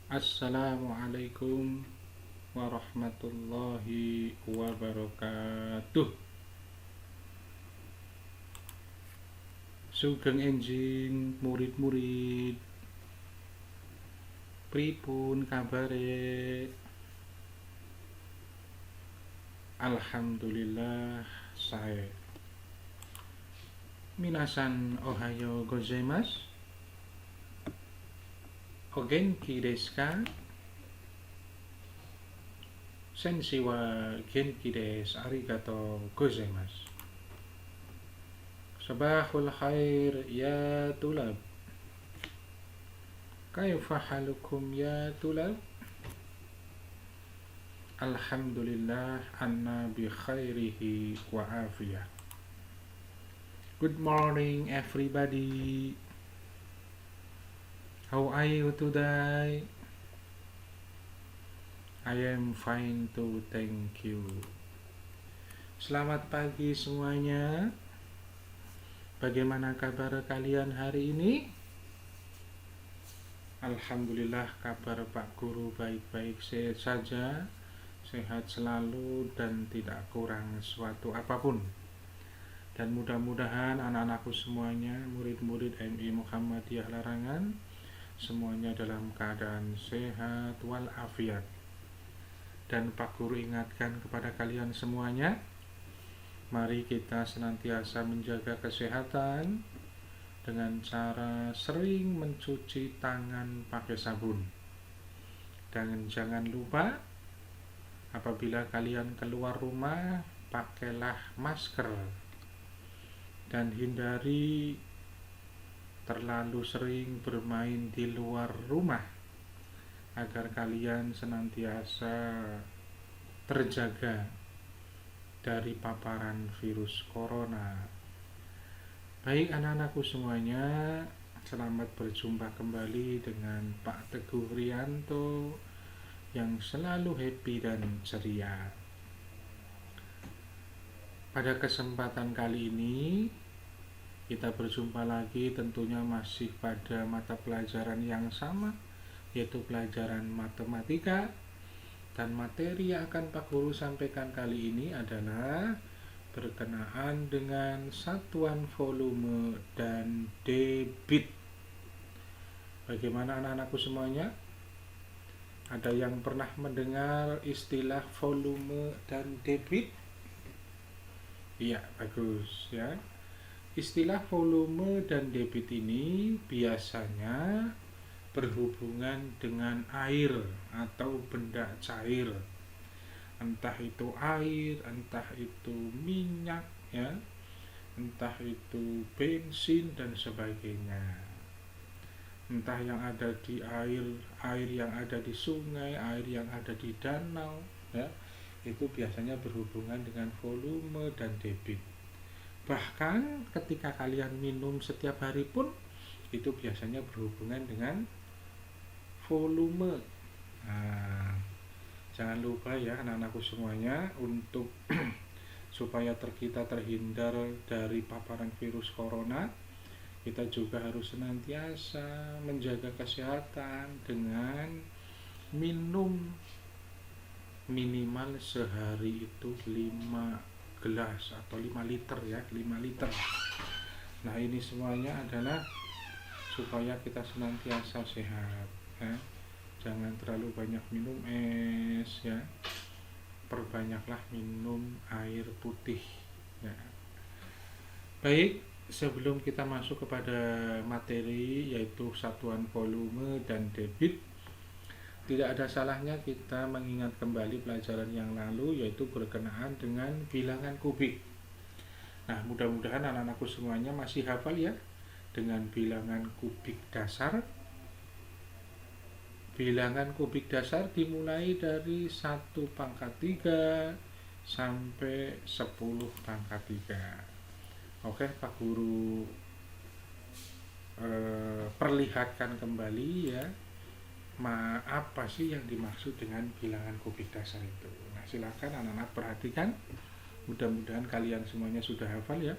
Assalamualaikum warahmatullahi wabarakatuh. Sugeng enjing murid-murid, pripun kabare? Alhamdulillah sae. Minasan ohayo gozaimasu. O genki desu ka? Senshi wa genki desu. Arigatou gozaimasu. Sabahul khair ya tulab. Kaifa halukum ya tulab? Alhamdulillah anna bi khairihi wa afiyah. Good morning everybody. How are you today? I am fine too, thank you. Selamat pagi semuanya. Bagaimana kabar kalian hari ini? Alhamdulillah kabar Pak Guru baik-baik sehat saja, sehat selalu dan tidak kurang suatu apapun. Dan mudah-mudahan anak-anakku semuanya, murid-murid MI Muhammadiyah Larangan, semuanya dalam keadaan sehat walafiat. Dan Pak Guru ingatkan kepada kalian semuanya, mari kita senantiasa menjaga kesehatan dengan cara sering mencuci tangan pakai sabun. Dan jangan lupa apabila kalian keluar rumah, pakailah masker dan hindari terlalu sering bermain di luar rumah agar kalian senantiasa terjaga dari paparan virus corona. Baik anak-anakku semuanya, selamat berjumpa kembali dengan Pak Teguh Rianto yang selalu happy dan ceria. Pada kesempatan kali ini kita berjumpa lagi, tentunya masih pada mata pelajaran yang sama, yaitu pelajaran matematika. Dan materi yang akan Pak Guru sampaikan kali ini adalah berkenaan dengan satuan volume dan debit. Bagaimana anak-anakku semuanya? Ada yang pernah mendengar istilah volume dan debit? Iya, bagus ya. Istilah volume dan debit ini biasanya berhubungan dengan air atau benda cair. Entah itu air, entah itu minyak ya, entah itu bensin dan sebagainya. Entah yang ada di air, air yang ada di sungai, air yang ada di danau ya. Itu biasanya berhubungan dengan volume dan debit. Bahkan ketika kalian minum setiap hari pun itu biasanya berhubungan dengan volume. Nah, jangan lupa ya anak-anakku semuanya, untuk supaya kita terhindar dari paparan virus corona, kita juga harus senantiasa menjaga kesehatan dengan minum minimal sehari itu 5 gelas atau 5 liter ya, 5 liter. Nah, ini semuanya adalah supaya kita senantiasa sehat ya. Jangan terlalu banyak minum es ya. Perbanyaklah minum air putih ya. Baik, sebelum kita masuk kepada materi yaitu satuan volume dan debit, tidak ada salahnya kita mengingat kembali pelajaran yang lalu, yaitu berkenaan dengan bilangan kubik. Nah, mudah-mudahan anak-anakku semuanya masih hafal ya dengan bilangan kubik dasar. Bilangan kubik dasar dimulai dari 1 pangkat 3 sampai 10 pangkat 3. Oke, Pak Guru perlihatkan kembali ya, apa sih yang dimaksud dengan bilangan kubik dasar itu. Nah, silakan anak-anak perhatikan. Mudah-mudahan kalian semuanya sudah hafal ya.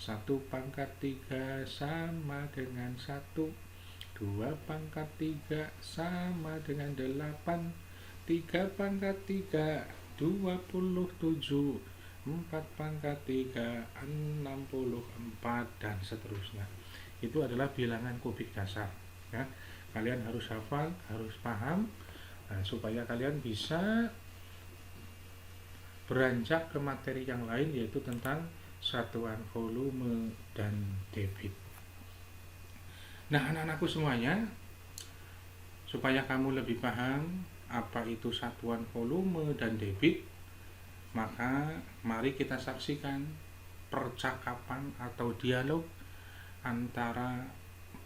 1 pangkat 3 sama dengan 1. 2 pangkat 3 sama dengan 8. 3 pangkat 3 27. 4 pangkat 3 64, dan seterusnya. Itu adalah bilangan kubik dasar ya. Kalian harus hafal, harus paham, supaya kalian bisa beranjak ke materi yang lain, yaitu tentang satuan volume dan debit. Nah, anak-anakku semuanya, supaya kamu lebih paham apa itu satuan volume dan debit, maka mari kita saksikan percakapan atau dialog antara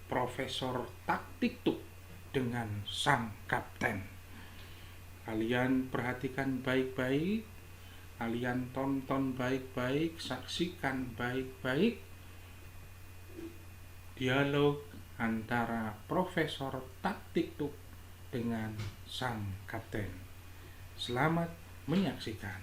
Profesor Taktiktuk dengan sang kapten. Kalian perhatikan baik-baik, kalian tonton baik-baik, saksikan baik-baik dialog antara Profesor Taktiktuk dengan sang kapten. Selamat menyaksikan.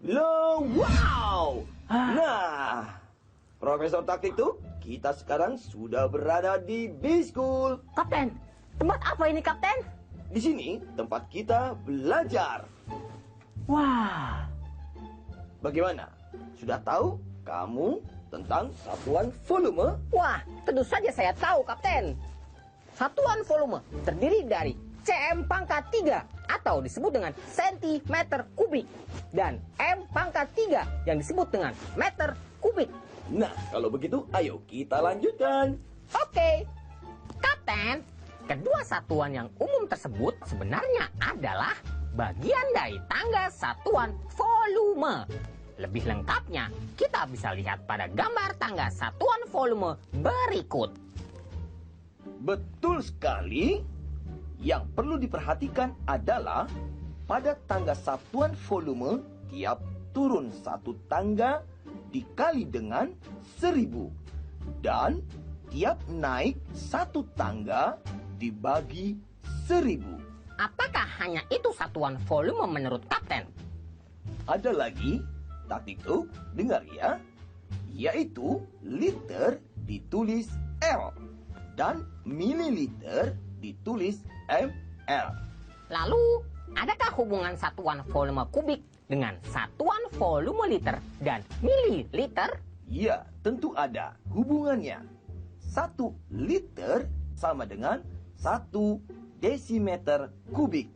Loh, wow! Nah, Profesor Taktiktuk, kita sekarang sudah berada di B-School. Kapten, tempat apa ini, Kapten? Di sini tempat kita belajar. Wah, Bagaimana? Sudah tahu kamu tentang satuan volume? wah, tentu saja saya tahu, Kapten. Satuan volume terdiri dari cm pangkat 3 atau disebut dengan sentimeter kubik dan m pangkat 3 yang disebut dengan meter kubik. Nah, kalau begitu, ayo kita lanjutkan. Oke, Kapten, kedua satuan yang umum tersebut sebenarnya adalah bagian dari tangga satuan volume. Lebih lengkapnya, kita bisa lihat pada gambar tangga satuan volume berikut. Betul sekali. Yang perlu diperhatikan adalah pada tangga satuan volume, tiap turun satu tangga dikali dengan 1000. Dan tiap naik satu tangga dibagi 1000. Apakah hanya itu satuan volume menurut Kapten? Ada lagi, Taktiktuk, dengar ya, yaitu liter ditulis L dan mililiter ditulis ml. Lalu, adakah hubungan satuan volume kubik dengan satuan volume liter dan mililiter? Ya, tentu ada hubungannya. 1 liter sama dengan 1 desimeter kubik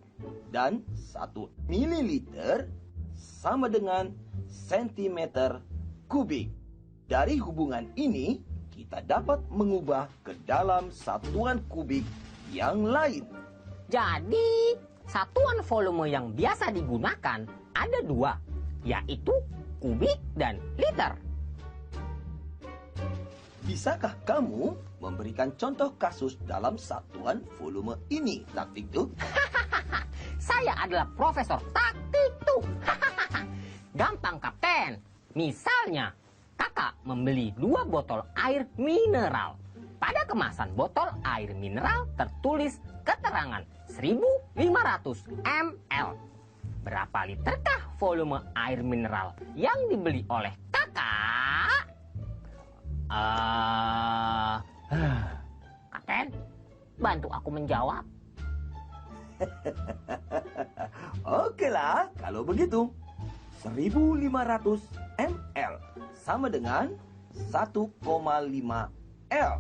dan 1 mililiter sama dengan sentimeter kubik. Dari hubungan ini, kita dapat mengubah ke dalam satuan kubik yang lain. Jadi, satuan volume yang biasa digunakan ada dua, yaitu kubik dan liter. Bisakah kamu memberikan contoh kasus dalam satuan volume ini, Taktiktuk? Saya adalah Profesor Taktiktuk. Gampang, Kapten. Misalnya, kakak membeli 2 botol air mineral. Pada kemasan botol air mineral tertulis keterangan 1500 ml. Berapa literkah volume air mineral yang dibeli oleh kakak? Kapten, bantu aku menjawab. Oke lah, kalau begitu. 1500 ml sama dengan 1,5 L.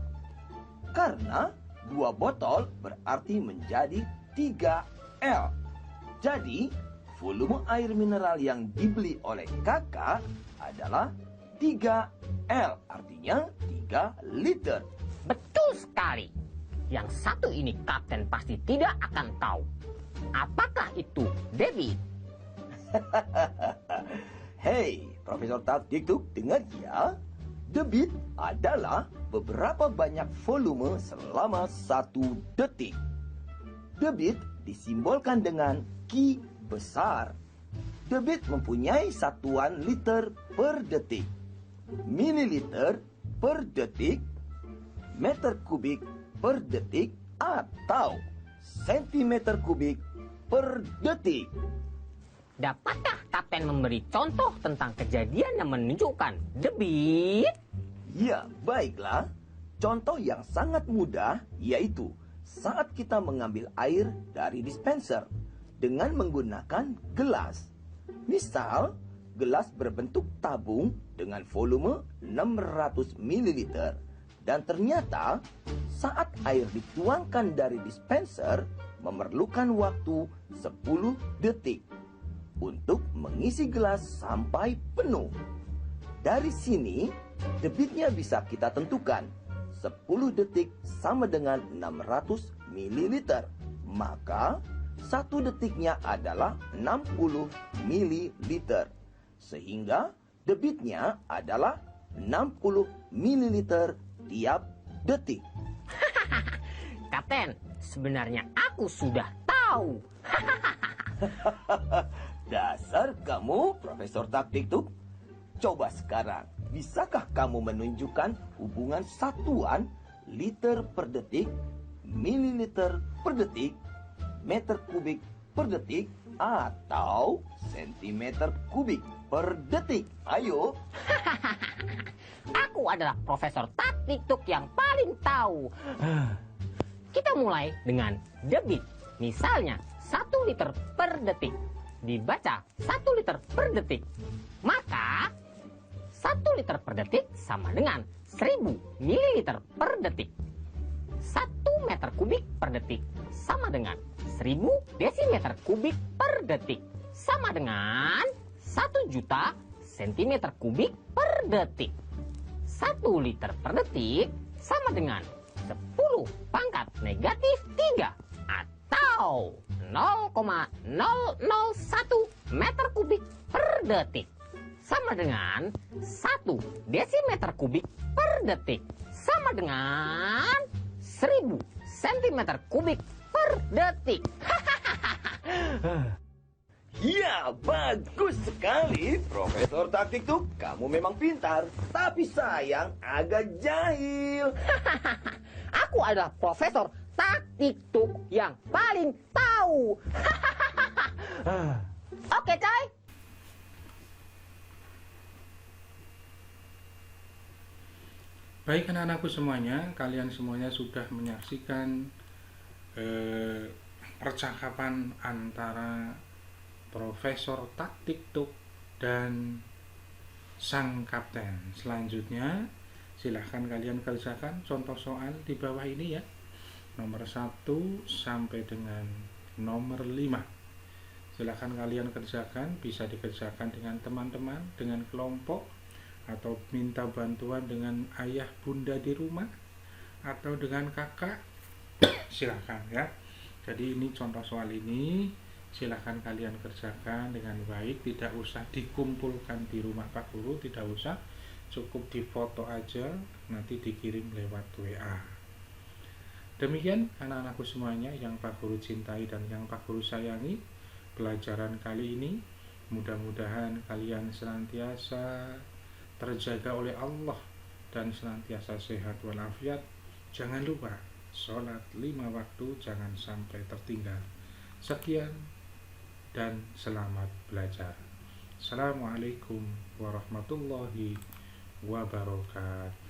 Karena 2 botol berarti menjadi 3 L. Jadi, volume air mineral yang dibeli oleh kakak adalah 3 L, artinya 3 liter. Betul sekali. Yang satu ini Kapten pasti tidak akan tahu. Apakah itu debit? Hei, Profesor Taktiktuk, dengar ya. Debit adalah beberapa banyak volume selama 1 detik. Debit disimbolkan dengan Q besar. Debit mempunyai satuan liter per detik, mililiter per detik, meter kubik per detik, atau sentimeter kubik per detik. dapatkah Kapten memberi contoh tentang kejadian yang menunjukkan debit? Ya, baiklah. Contoh yang sangat mudah yaitu saat kita mengambil air dari dispenser dengan menggunakan gelas. Misal, gelas berbentuk tabung dengan volume 600 ml. Dan ternyata saat air dituangkan dari dispenser memerlukan waktu 10 detik untuk mengisi gelas sampai penuh. Dari sini, debitnya bisa kita tentukan. 10 detik sama dengan 600 ml. Maka, 1 detiknya adalah 60 ml. Sehingga, debitnya adalah 60 ml tiap detik. Kapten, sebenarnya aku sudah tahu. Dasar kamu, Profesor Taktiktuk. Coba sekarang, bisakah kamu menunjukkan hubungan satuan liter per detik, mililiter per detik, meter kubik per detik, atau sentimeter kubik per detik? Ayo. Aku adalah Profesor Taktiktuk yang paling tahu. Kita mulai dengan debit. Misalnya, 1 liter per detik. Dibaca 1 liter per detik. Maka, 1 liter per detik sama dengan 1000 mililiter per detik. 1 meter kubik per detik sama dengan 1000 desimeter kubik per detik. Sama dengan 1 juta sentimeter kubik per detik. 1 liter per detik sama dengan 10 pangkat negatif 3 atau 0,001 meter kubik per detik. Sama dengan 1 desimeter kubik per detik. Sama dengan 1000 sentimeter kubik per detik. Ya, bagus sekali, Profesor Taktiktuk. Kamu memang pintar, tapi sayang agak jahil. Aku adalah Profesor Taktiktuk yang paling tahu. Oke, coy. Baik anak-anakku semuanya, kalian semuanya sudah menyaksikan percakapan antara Profesor Taktiktuk dan sang kapten. Selanjutnya, silahkan kalian kerjakan contoh soal di bawah ini ya. Nomor 1 sampai dengan nomor 5. Silahkan kalian kerjakan, bisa dikerjakan dengan teman-teman, dengan kelompok, atau minta bantuan dengan ayah bunda di rumah, atau dengan kakak. Silahkan ya. Jadi ini contoh soal ini, silahkan kalian kerjakan dengan baik, tidak usah dikumpulkan di rumah Pak Guru, tidak usah, cukup difoto aja, nanti dikirim lewat WA. Demikian anak-anakku semuanya yang Pak Guru cintai dan yang Pak Guru sayangi, pelajaran kali ini mudah-mudahan kalian senantiasa terjaga oleh Allah dan senantiasa sehat walafiat. Jangan lupa sholat 5 waktu jangan sampai tertinggal. Sekian dan selamat belajar. Assalamualaikum warahmatullahi wabarakatuh.